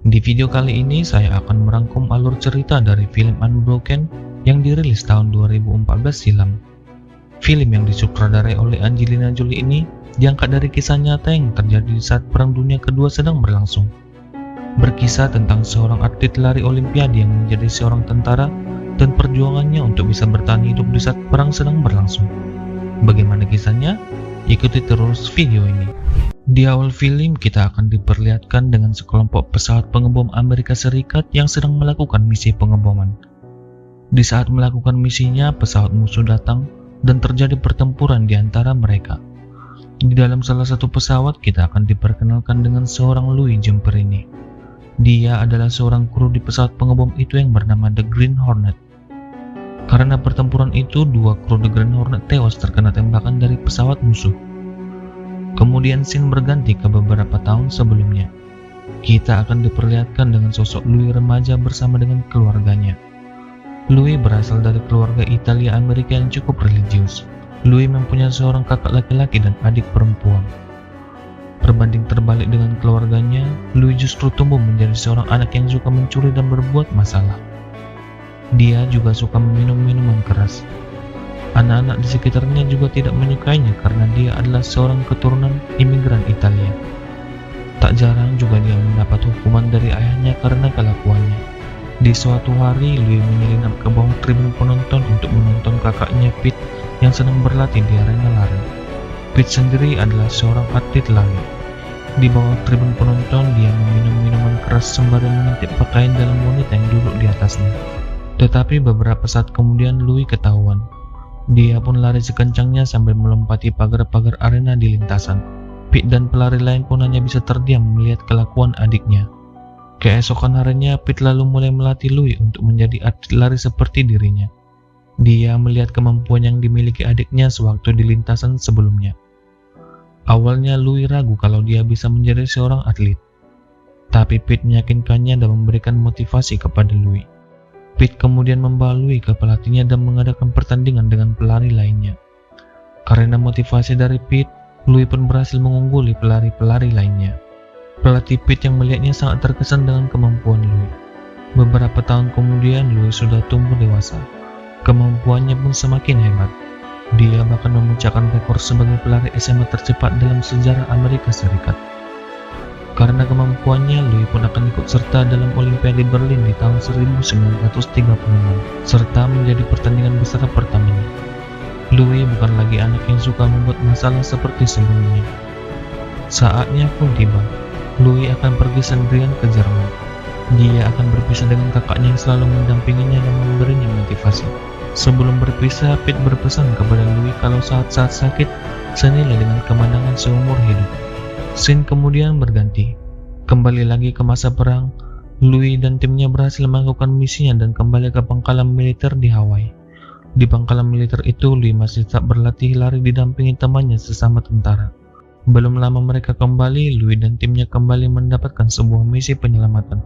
Di video kali ini saya akan merangkum alur cerita dari film Unbroken yang dirilis tahun 2014 silam. Film yang disutradarai oleh Angelina Jolie ini diangkat dari kisah nyata yang terjadi di saat Perang Dunia Kedua sedang berlangsung. Berkisah tentang seorang atlet lari olimpiade yang menjadi seorang tentara dan perjuangannya untuk bisa bertahan hidup di saat perang sedang berlangsung. Bagaimana kisahnya? Ikuti terus video ini. Di awal film kita akan diperlihatkan dengan sekelompok pesawat pengebom Amerika Serikat yang sedang melakukan misi pengeboman. Di saat melakukan misinya, pesawat musuh datang dan terjadi pertempuran di antara mereka. Di dalam salah satu pesawat kita akan diperkenalkan dengan seorang Louis Zamperini. Dia adalah seorang kru di pesawat pengebom itu yang bernama The Green Hornet. Karena pertempuran itu, dua kru The Green Hornet tewas terkena tembakan dari pesawat musuh. Kemudian scene berganti ke beberapa tahun sebelumnya. Kita akan diperlihatkan dengan sosok Louis remaja bersama dengan keluarganya. Louis berasal dari keluarga Italia Amerika yang cukup religius. Louis mempunyai seorang kakak laki-laki dan adik perempuan. Berbanding terbalik dengan keluarganya, Louis justru tumbuh menjadi seorang anak yang suka mencuri dan berbuat masalah. Dia juga suka meminum minuman keras. Anak-anak di sekitarnya juga tidak menyukainya karena dia adalah seorang keturunan imigran Italia. Tak jarang juga dia mendapat hukuman dari ayahnya karena kelakuannya. Di suatu hari, Louis menyelinap ke bawah tribun penonton untuk menonton kakaknya Pete yang sedang berlatih di arena lari. Pete sendiri adalah seorang atlet lari. Di bawah tribun penonton, dia meminum minuman keras sembari mengintip pakaian dalam wanita yang duduk di atasnya. Tetapi beberapa saat kemudian Louis ketahuan. Dia pun lari sekencangnya sambil melompati pagar-pagar arena di lintasan. Pete dan pelari lain pun hanya bisa terdiam melihat kelakuan adiknya. Keesokan harinya, Pete lalu mulai melatih Louis untuk menjadi atlet lari seperti dirinya. Dia melihat kemampuan yang dimiliki adiknya sewaktu di lintasan sebelumnya. Awalnya Louis ragu kalau dia bisa menjadi seorang atlet. Tapi Pete meyakinkannya dan memberikan motivasi kepada Louis. Pete kemudian membawa Louis ke pelatihnya dan mengadakan pertandingan dengan pelari lainnya. Karena motivasi dari Pete, Louis pun berhasil mengungguli pelari-pelari lainnya. Pelatih Pete yang melihatnya sangat terkesan dengan kemampuan Louis. Beberapa tahun kemudian, Louis sudah tumbuh dewasa. Kemampuannya pun semakin hebat. Dia bahkan memecahkan rekor sebagai pelari SMA tercepat dalam sejarah Amerika Serikat. Karena kemampuannya, Louis pun akan ikut serta dalam Olimpiade Berlin di tahun 1936, serta menjadi pertandingan besar pertamanya. Louis bukan lagi anak yang suka membuat masalah seperti sebelumnya. Saatnya pun tiba. Louis akan pergi sendirian ke Jerman. Dia akan berpisah dengan kakaknya yang selalu mendampinginya dan memberinya motivasi. Sebelum berpisah, Pete berpesan kepada Louis kalau saat-saat sakit senilai dengan kemenangan seumur hidup. Scene kemudian berganti. Kembali lagi ke masa perang, Louis dan timnya berhasil melakukan misinya dan kembali ke pangkalan militer di Hawaii. Di pangkalan militer itu, Louis masih tetap berlatih lari didampingi temannya sesama tentara. Belum lama mereka kembali, Louis dan timnya kembali mendapatkan sebuah misi penyelamatan.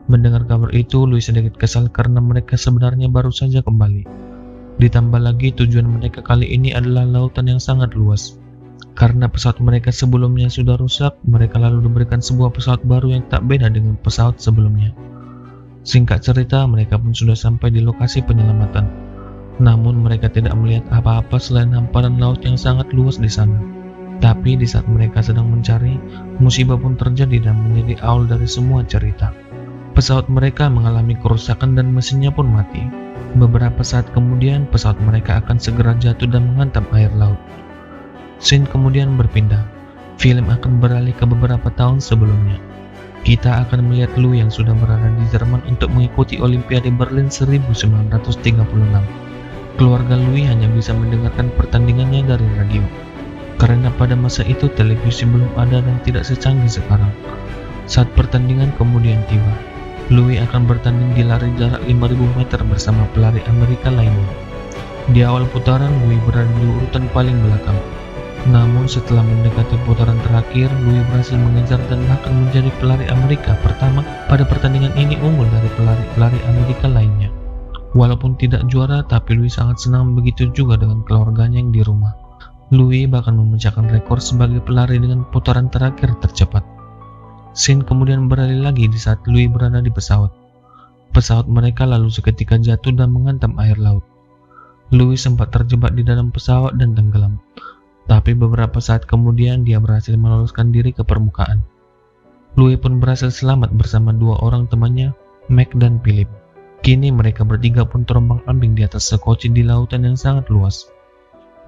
Mendengar kabar itu, Louis sedikit kesal karena mereka sebenarnya baru saja kembali. Ditambah lagi, tujuan mereka kali ini adalah lautan yang sangat luas. Karena pesawat mereka sebelumnya sudah rusak, mereka lalu diberikan sebuah pesawat baru yang tak beda dengan pesawat sebelumnya. Singkat cerita, mereka pun sudah sampai di lokasi penyelamatan. Namun mereka tidak melihat apa-apa selain hamparan laut yang sangat luas di sana. Tapi di saat mereka sedang mencari, musibah pun terjadi dan menjadi awal dari semua cerita. Pesawat mereka mengalami kerusakan dan mesinnya pun mati. Beberapa saat kemudian, pesawat mereka akan segera jatuh dan menghantam air laut. Scene kemudian berpindah. Film akan beralih ke beberapa tahun sebelumnya. Kita akan melihat Louis yang sudah berada di Jerman untuk mengikuti Olimpiade Berlin 1936. Keluarga Louis hanya bisa mendengarkan pertandingannya dari radio. Karena pada masa itu televisi belum ada dan tidak secanggih sekarang. Saat pertandingan kemudian tiba, Louis akan bertanding di lari jarak 5.000 meter bersama pelari Amerika lainnya. Di awal putaran, Louis berada di urutan paling belakang. Namun setelah mendekati putaran terakhir, Louis berhasil mengejar dan bahkan menjadi pelari Amerika pertama pada pertandingan ini unggul dari pelari-pelari Amerika lainnya. Walaupun tidak juara, tapi Louis sangat senang, begitu juga dengan keluarganya yang di rumah. Louis bahkan memecahkan rekor sebagai pelari dengan putaran terakhir tercepat. Scene kemudian beralih lagi di saat Louis berada di pesawat. Pesawat mereka lalu seketika jatuh dan menghantam air laut. Louis sempat terjebak di dalam pesawat dan tenggelam. Tapi beberapa saat kemudian dia berhasil meloloskan diri ke permukaan. Louis pun berhasil selamat bersama dua orang temannya, Meg dan Philip. Kini mereka bertiga pun terombang-ambing di atas sekoci di lautan yang sangat luas.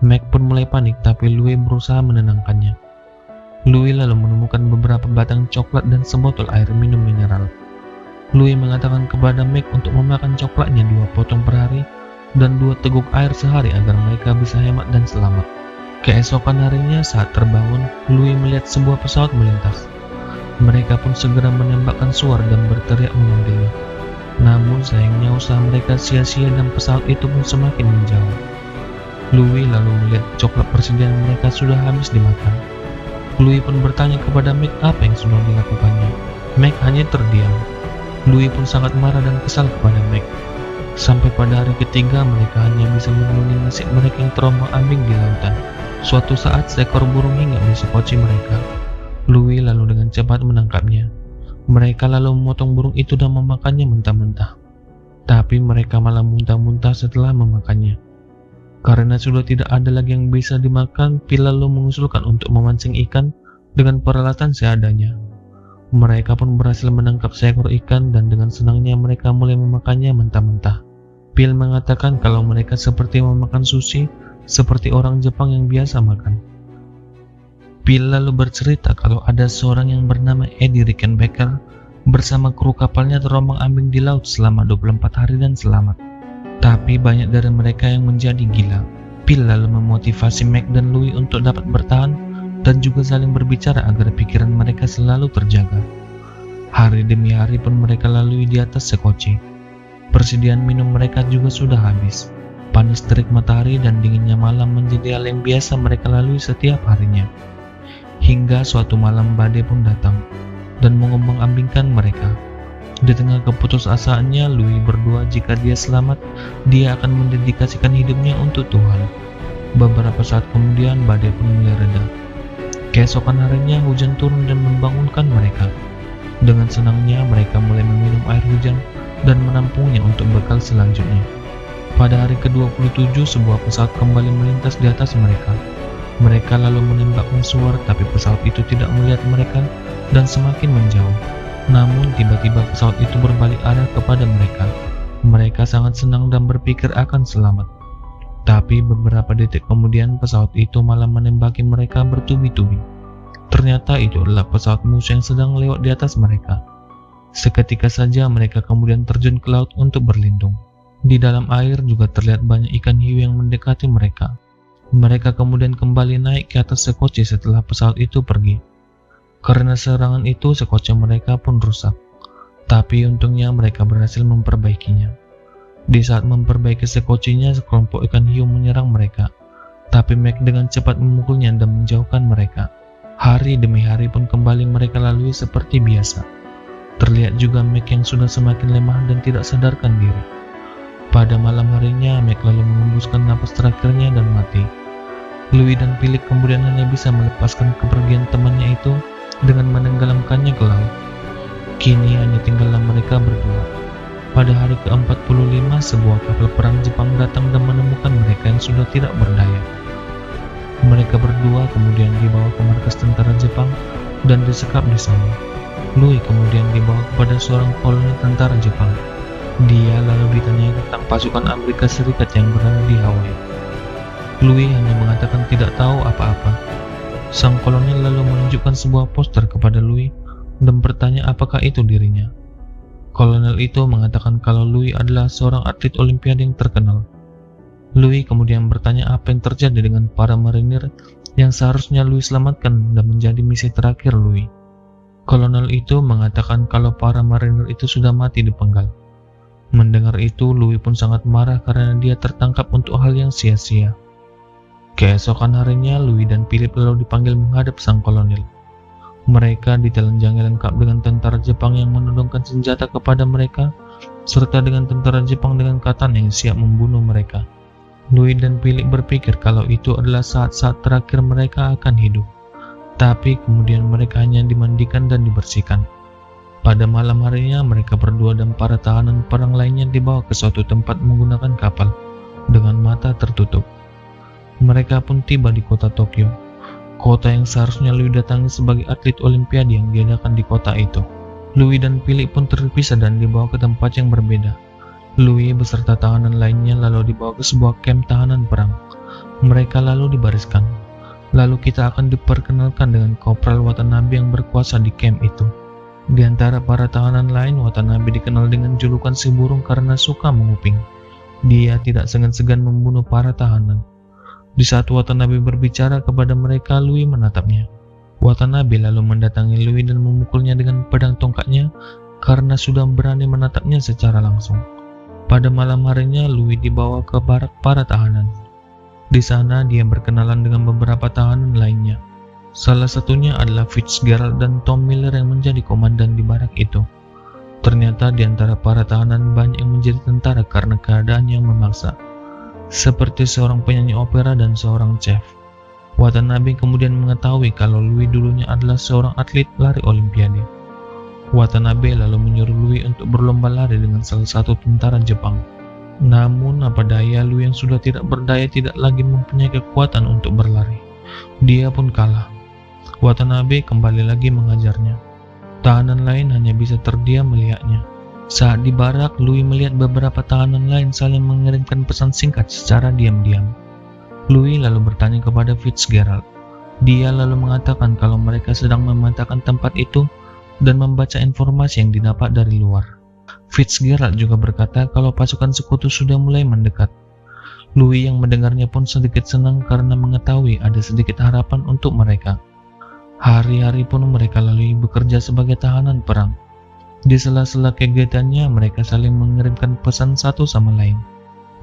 Meg pun mulai panik, tapi Louis berusaha menenangkannya. Louis lalu menemukan beberapa batang coklat dan sebotol air minum mineral. Louis mengatakan kepada Meg untuk memakan coklatnya 2 potong per hari dan 2 teguk air sehari agar mereka bisa hemat dan selamat. Keesokan harinya saat terbangun, Louis melihat sebuah pesawat melintas. Mereka pun segera menembakkan suara dan berteriak memanggilnya. Namun sayangnya usaha mereka sia-sia dan pesawat itu pun semakin menjauh. Louis lalu melihat coklat persediaan mereka sudah habis dimakan. Louis pun bertanya kepada Meg apa yang sudah dilakukannya. Meg hanya terdiam. Louis pun sangat marah dan kesal kepada Meg. Sampai pada hari ketiga mereka hanya bisa memenuhi nasib mereka yang terombang-ambing di lautan. Suatu saat seekor burung hinggap di sekoci mereka. Louis lalu dengan cepat menangkapnya. Mereka lalu memotong burung itu dan memakannya mentah-mentah. Tapi mereka malah muntah-muntah setelah memakannya. Karena sudah tidak ada lagi yang bisa dimakan, Phil lalu mengusulkan untuk memancing ikan dengan peralatan seadanya. Mereka pun berhasil menangkap seekor ikan dan dengan senangnya mereka mulai memakannya mentah-mentah. Phil mengatakan kalau mereka seperti memakan sushi, seperti orang Jepang yang biasa makan. Phil lalu bercerita kalau ada seorang yang bernama Eddie Rickenbacker bersama kru kapalnya terombang-ambing di laut selama 24 hari dan selamat. Tapi banyak dari mereka yang menjadi gila. Phil lalu memotivasi Meg dan Louis untuk dapat bertahan dan juga saling berbicara agar pikiran mereka selalu terjaga. Hari demi hari pun mereka lalui di atas sekoci. Persediaan minum mereka juga sudah habis. Panas terik matahari dan dinginnya malam menjadi hal yang biasa mereka lalui setiap harinya. Hingga suatu malam badai pun datang dan mengombang-ambingkan mereka. Di tengah keputusasaannya, Louis berdoa jika dia selamat, dia akan mendedikasikan hidupnya untuk Tuhan. Beberapa saat kemudian badai pun mulai reda. Keesokan harinya hujan turun dan membangunkan mereka. Dengan senangnya mereka mulai meminum air hujan dan menampungnya untuk bekal selanjutnya. Pada hari ke-27 sebuah pesawat kembali melintas di atas mereka. Mereka lalu menembakkan suara, tapi pesawat itu tidak melihat mereka dan semakin menjauh. Namun tiba-tiba pesawat itu berbalik arah kepada mereka. Mereka sangat senang dan berpikir akan selamat. Tapi beberapa detik kemudian pesawat itu malah menembaki mereka bertubi-tubi. Ternyata itu adalah pesawat musuh yang sedang lewat di atas mereka. Seketika saja mereka kemudian terjun ke laut untuk berlindung. Di dalam air juga terlihat banyak ikan hiu yang mendekati mereka. Mereka kemudian kembali naik ke atas sekoci setelah pesawat itu pergi. Karena serangan itu sekoci mereka pun rusak. Tapi untungnya mereka berhasil memperbaikinya. Di saat memperbaiki sekocinya, sekelompok ikan hiu menyerang mereka. Tapi Meg dengan cepat memukulnya dan menjauhkan mereka. Hari demi hari pun kembali mereka lalui seperti biasa. Terlihat juga Meg yang sudah semakin lemah dan tidak sadarkan diri. Pada malam harinya, Meg lalu mengembuskan napas terakhirnya dan mati. Louis dan Philip kemudian hanya bisa melepaskan kepergian temannya itu dengan menenggelamkannya ke laut. Kini hanya tinggallah mereka berdua. Pada hari ke-45, sebuah kapal perang Jepang datang dan menemukan mereka yang sudah tidak berdaya. Mereka berdua kemudian dibawa ke markas tentara Jepang dan disekap di sana. Louis kemudian dibawa kepada seorang kolonel tentara Jepang. Dia lalu ditanyai tentang pasukan Amerika Serikat yang berada di Hawaii. Louis hanya mengatakan tidak tahu apa-apa. Sang kolonel lalu menunjukkan sebuah poster kepada Louis dan bertanya apakah itu dirinya. Kolonel itu mengatakan kalau Louis adalah seorang atlet olimpiade yang terkenal. Louis kemudian bertanya apa yang terjadi dengan para marinir yang seharusnya Louis selamatkan dan menjadi misi terakhir Louis. Kolonel itu mengatakan kalau para marinir itu sudah mati dipenggal. Mendengar itu, Louis pun sangat marah karena dia tertangkap untuk hal yang sia-sia. Keesokan harinya, Louis dan Philip lalu dipanggil menghadap sang kolonel. Mereka ditelanjangi lengkap dengan tentara Jepang yang menodongkan senjata kepada mereka, serta dengan tentara Jepang dengan katana yang siap membunuh mereka. Louis dan Philip berpikir kalau itu adalah saat-saat terakhir mereka akan hidup. Tapi kemudian mereka hanya dimandikan dan dibersihkan. Pada malam harinya mereka berdua dan para tahanan perang lainnya dibawa ke suatu tempat menggunakan kapal dengan mata tertutup. Mereka pun tiba di kota Tokyo, kota yang seharusnya Louis datangi sebagai atlet olimpiade yang diadakan di kota itu. Louis dan Philip pun terpisah dan dibawa ke tempat yang berbeda. Louis beserta tahanan lainnya lalu dibawa ke sebuah kamp tahanan perang. Mereka lalu dibariskan. Lalu kita akan diperkenalkan dengan Kopral Watanabe yang berkuasa di kamp itu. Di antara para tahanan lain, Watanabe dikenal dengan julukan si burung karena suka menguping. Dia tidak segan-segan membunuh para tahanan. Di saat Watanabe berbicara kepada mereka, Louis menatapnya. Watanabe lalu mendatangi Louis dan memukulnya dengan pedang tongkatnya karena sudah berani menatapnya secara langsung. Pada malam harinya, Louis dibawa ke barak para tahanan. Di sana, dia berkenalan dengan beberapa tahanan lainnya. Salah satunya adalah Fitzgerald dan Tom Miller yang menjadi komandan di barak itu. Ternyata di antara para tahanan banyak yang menjadi tentara karena keadaan yang memaksa, seperti seorang penyanyi opera dan seorang chef. Watanabe kemudian mengetahui kalau Louis dulunya adalah seorang atlet lari olimpiade. Watanabe lalu menyuruh Louis untuk berlomba lari dengan salah satu tentara Jepang. Namun apa daya, Louis yang sudah tidak berdaya tidak lagi mempunyai kekuatan untuk berlari. Dia pun kalah. Watanabe kembali lagi mengajarnya. Tahanan lain hanya bisa terdiam melihatnya. Saat di barak, Louis melihat beberapa tahanan lain saling mengirimkan pesan singkat secara diam-diam. Louis lalu bertanya kepada Fitzgerald. Dia lalu mengatakan kalau mereka sedang memantaukan tempat itu dan membaca informasi yang didapat dari luar. Fitzgerald juga berkata kalau pasukan sekutu sudah mulai mendekat. Louis yang mendengarnya pun sedikit senang karena mengetahui ada sedikit harapan untuk mereka. Hari-hari pun mereka lalu bekerja sebagai tahanan perang. Di sela-sela kegiatannya, mereka saling mengirimkan pesan satu sama lain.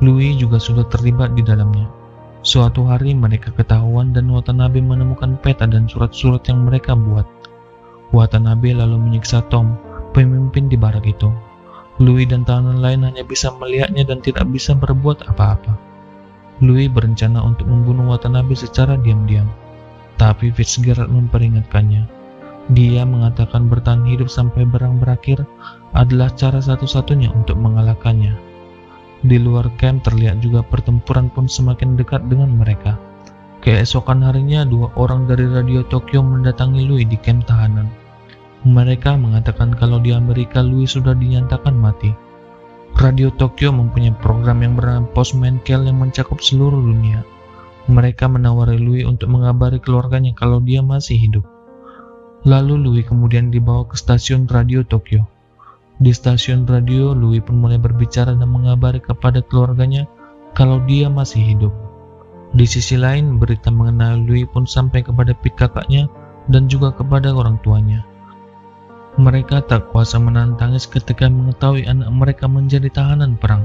Louis juga sudah terlibat di dalamnya. Suatu hari mereka ketahuan dan Watanabe menemukan peta dan surat-surat yang mereka buat. Watanabe lalu menyiksa Tom, pemimpin di barak itu. Louis dan tahanan lain hanya bisa melihatnya dan tidak bisa berbuat apa-apa. Louis berencana untuk membunuh Watanabe secara diam-diam. Tapi Fitzgerald memperingatkannya. Dia mengatakan bertahan hidup sampai perang berakhir adalah cara satu-satunya untuk mengalahkannya. Di luar camp terlihat juga pertempuran pun semakin dekat dengan mereka. Keesokan harinya, dua orang dari Radio Tokyo mendatangi Louis di camp tahanan. Mereka mengatakan kalau di Amerika Louis sudah dinyatakan mati. Radio Tokyo mempunyai program yang bernama Postman Call yang mencakup seluruh dunia. Mereka menawari Louis untuk mengabari keluarganya kalau dia masih hidup. Lalu Louis kemudian dibawa ke stasiun Radio Tokyo. Di stasiun radio, Louis pun mulai berbicara dan mengabari kepada keluarganya kalau dia masih hidup. Di sisi lain, berita mengenai Louis pun sampai kepada pihak kakaknya dan juga kepada orang tuanya. Mereka tak kuasa menahan tangis ketika mengetahui anak mereka menjadi tahanan perang.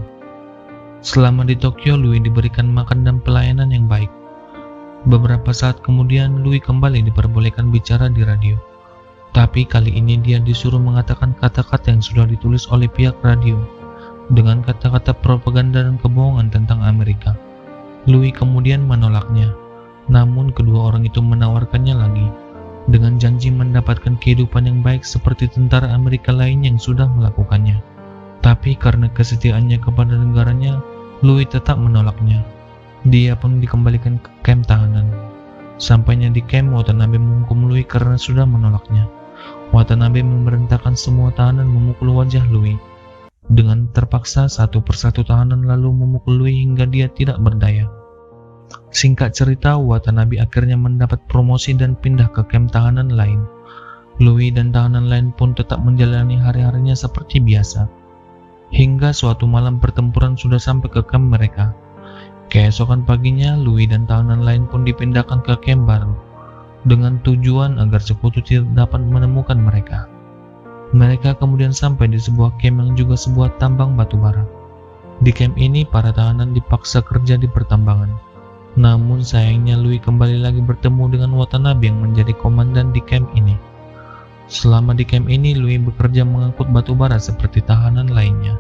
Selama di Tokyo, Louis diberikan makan dan pelayanan yang baik. Beberapa saat kemudian, Louis kembali diperbolehkan bicara di radio. Tapi kali ini dia disuruh mengatakan kata-kata yang sudah ditulis oleh pihak radio, dengan kata-kata propaganda dan kebohongan tentang Amerika. Louis kemudian menolaknya, namun kedua orang itu menawarkannya lagi, dengan janji mendapatkan kehidupan yang baik seperti tentara Amerika lain yang sudah melakukannya. Tapi karena kesetiaannya kepada negaranya, Louis tetap menolaknya. Dia pun dikembalikan ke kamp tahanan. Sampainya di kamp, Watanabe menghukum Louis karena sudah menolaknya. Watanabe memerintahkan semua tahanan memukul wajah Louis. Dengan terpaksa, satu persatu tahanan lalu memukul Louis hingga dia tidak berdaya. Singkat cerita, Watanabe akhirnya mendapat promosi dan pindah ke kamp tahanan lain. Louis dan tahanan lain pun tetap menjalani hari-harinya seperti biasa. Hingga suatu malam pertempuran sudah sampai ke kamp mereka. Keesokan paginya, Louis dan tahanan lain pun dipindahkan ke kamp baru, dengan tujuan agar sekutu tidak dapat menemukan mereka. Mereka kemudian sampai di sebuah kamp yang juga sebuah tambang batu bara. Di kamp ini, para tahanan dipaksa kerja di pertambangan. Namun sayangnya Louis kembali lagi bertemu dengan Watanabe yang menjadi komandan di kamp ini. Selama di camp ini, Louis bekerja mengangkut batu bara seperti tahanan lainnya.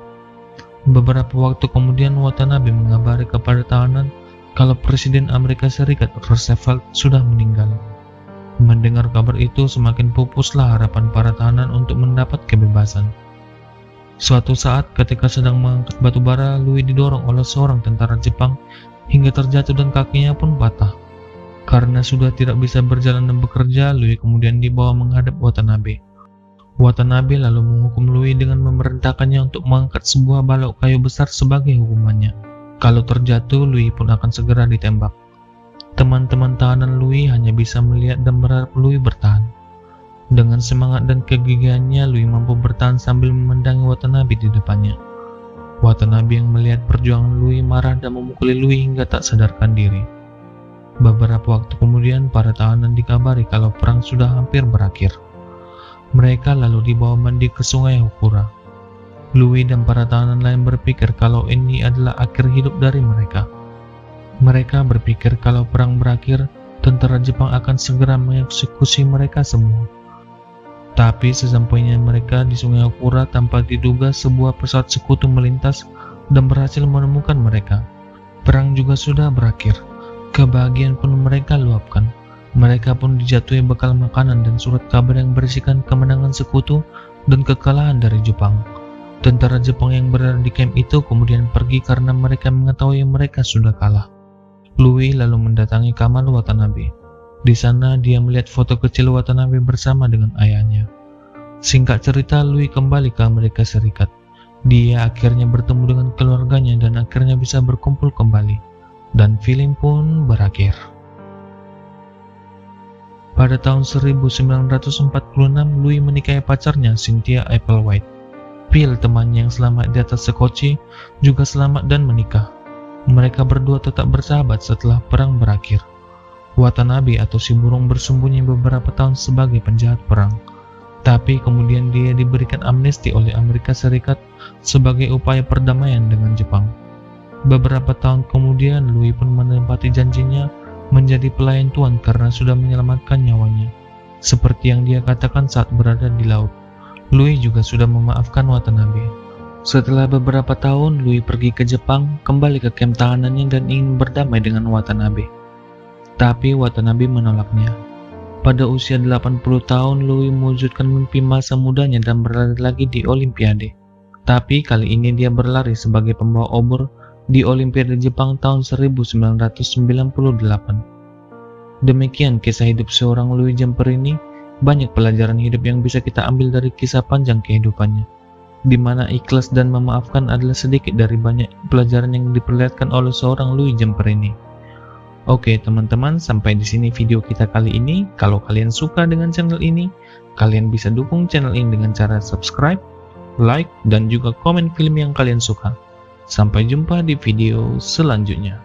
Beberapa waktu kemudian, Watanabe mengabari kepada tahanan kalau Presiden Amerika Serikat Roosevelt sudah meninggal. Mendengar kabar itu, semakin pupuslah harapan para tahanan untuk mendapat kebebasan. Suatu saat ketika sedang mengangkat batu bara, Louis didorong oleh seorang tentara Jepang hingga terjatuh dan kakinya pun patah. Karena sudah tidak bisa berjalan dan bekerja, Louis kemudian dibawa menghadap Watanabe. Watanabe lalu menghukum Louis dengan memerintahkannya untuk mengangkat sebuah balok kayu besar sebagai hukumannya. Kalau terjatuh, Louis pun akan segera ditembak. Teman-teman tahanan Louis hanya bisa melihat dan berharap Louis bertahan. Dengan semangat dan kegigihannya, Louis mampu bertahan sambil memendangi Watanabe di depannya. Watanabe yang melihat perjuangan Louis marah dan memukuli Louis hingga tak sadarkan diri. Beberapa waktu kemudian, para tahanan dikabari kalau perang sudah hampir berakhir. Mereka lalu dibawa mandi ke sungai Hokura. Louis dan para tahanan lain berpikir kalau ini adalah akhir hidup dari mereka. Mereka berpikir kalau perang berakhir, tentara Jepang akan segera mengeksekusi mereka semua. Tapi sesampainya mereka di sungai Hokura, tanpa diduga sebuah pesawat sekutu melintas dan berhasil menemukan mereka. Perang juga sudah berakhir. Kebahagiaan pun mereka luapkan. Mereka pun dijatuhi bekal makanan dan surat kabar yang berisikan kemenangan sekutu dan kekalahan dari Jepang. Tentara Jepang yang berada di camp itu kemudian pergi karena mereka mengetahui mereka sudah kalah. Louis lalu mendatangi kamar Watanabe. Di sana dia melihat foto kecil Watanabe bersama dengan ayahnya. Singkat cerita, Louis kembali ke Amerika Serikat. Dia akhirnya bertemu dengan keluarganya dan akhirnya bisa berkumpul kembali. Dan film pun berakhir. Pada tahun 1946, Louis menikahi pacarnya Cynthia Applewhite. Phil, temannya yang selamat di atas sekoci, juga selamat dan menikah. Mereka berdua tetap bersahabat setelah perang berakhir. Watanabe atau si burung bersembunyi beberapa tahun sebagai penjahat perang. Tapi kemudian dia diberikan amnesti oleh Amerika Serikat sebagai upaya perdamaian dengan Jepang. Beberapa tahun kemudian, Louis pun menepati janjinya menjadi pelayan Tuan karena sudah menyelamatkan nyawanya. Seperti yang dia katakan saat berada di laut, Louis juga sudah memaafkan Watanabe. Setelah beberapa tahun, Louis pergi ke Jepang, kembali ke kamp tahanannya dan ingin berdamai dengan Watanabe. Tapi Watanabe menolaknya. Pada usia 80 tahun, Louis mewujudkan mimpi masa mudanya dan berlari lagi di Olimpiade. Tapi kali ini dia berlari sebagai pembawa obor di Olimpiade Jepang tahun 1998. Demikian kisah hidup seorang Louis Jumper ini. Banyak pelajaran hidup yang bisa kita ambil dari kisah panjang kehidupannya, di mana ikhlas dan memaafkan adalah sedikit dari banyak pelajaran yang diperlihatkan oleh seorang Louis Jumper ini. Oke teman-teman, sampai di sini video kita kali ini. Kalau kalian suka dengan channel ini, kalian bisa dukung channel ini dengan cara subscribe, like, dan juga komen film yang kalian suka. Sampai jumpa di video selanjutnya.